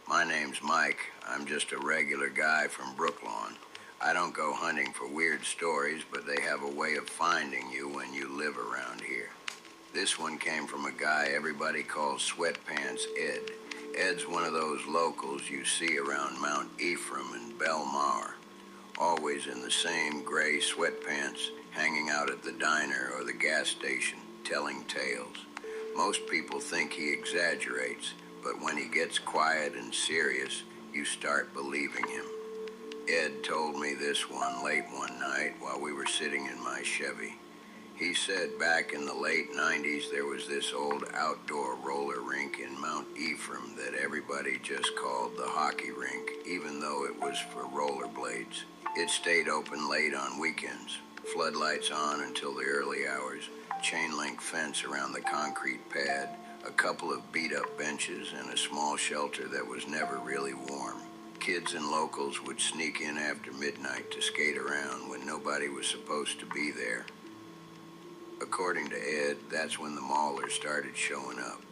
My name's Mike. I'm just a regular guy from Brooklawn. I don't go hunting for weird stories, but they have a way of finding you when you live around here. This one came from a guy everybody calls Sweatpants Ed. Ed's one of those locals you see around Mount Ephraim and Mauler, always in the same gray sweatpants, hanging out at the diner or the gas station, telling tales. Most people think he exaggerates, but when he gets quiet and serious, you start believing him. Ed told me this one late one night while we were sitting in my Chevy. He said back in the late 90s there was this old outdoor roller rink in Mount Ephraim that everybody just called the hockey rink, even though it was for rollerblades. It stayed open late on weekends, floodlights on until the early hours, chain link fence around the concrete pad, a couple of beat-up benches, and a small shelter that was never really warm. Kids and locals would sneak in after midnight to skate around when nobody was supposed to be there. According to Ed, that's when the Mauler started showing up.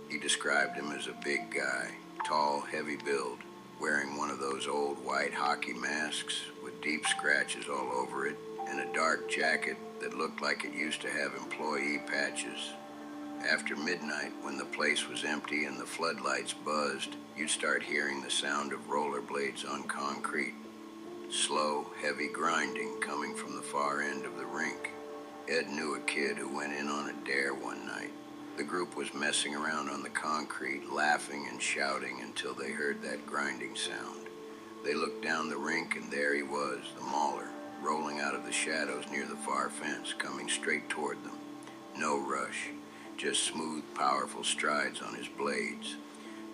He described him as a big guy, tall, heavy build, wearing one of those old white hockey masks with deep scratches all over it, and a dark jacket that looked like it used to have employee patches. After midnight, when the place was empty and the floodlights buzzed, you'd start hearing the sound of rollerblades on concrete. Slow, heavy grinding coming from the far end of the rink. Ed knew a kid who went in on a dare one night. The group was messing around on the concrete, laughing and shouting until they heard that grinding sound. They looked down the rink and there he was, the Mauler, rolling out of the shadows near the far fence, coming straight toward them. No rush, just smooth, powerful strides on his blades.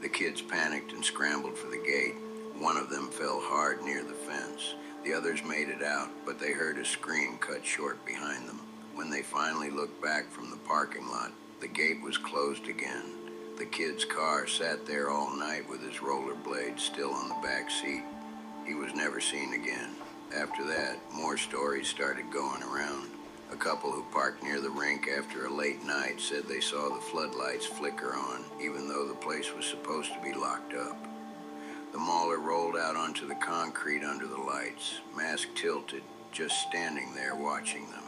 The kids panicked and scrambled for the gate. One of them fell hard near the fence. The others made it out, but they heard a scream cut short behind them. When they finally looked back from the parking lot, the gate was closed again. The kid's car sat there all night with his rollerblades still on the back seat. He was never seen again. After that, more stories started going around. A couple who parked near the rink after a late night said they saw the floodlights flicker on, even though the place was supposed to be locked up. The Mauler rolled out onto the concrete under the lights, mask tilted, just standing there watching them.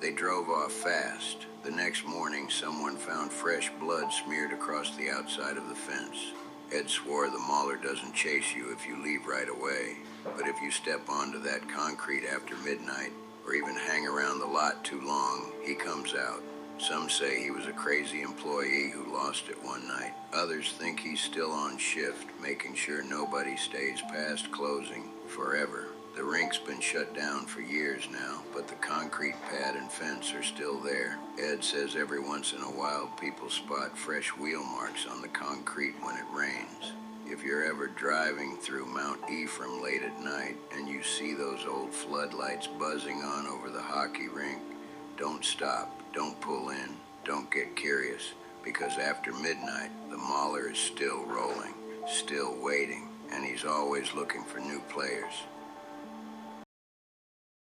They drove off fast. The next morning, someone found fresh blood smeared across the outside of the fence. Ed swore the Mauler doesn't chase you if you leave right away, but if you step onto that concrete after midnight, or even hang around the lot too long, he comes out. Some say he was a crazy employee who lost it one night. Others think he's still on shift, making sure nobody stays past closing forever. The rink's been shut down for years now, but the concrete pad and fence are still there. Ed says every once in a while people spot fresh wheel marks on the concrete when it rains. If you're ever driving through Mount Ephraim late at night and you see those old floodlights buzzing on over the hockey rink, don't stop, don't pull in, don't get curious, because after midnight, the Mauler is still rolling, still waiting, and he's always looking for new players.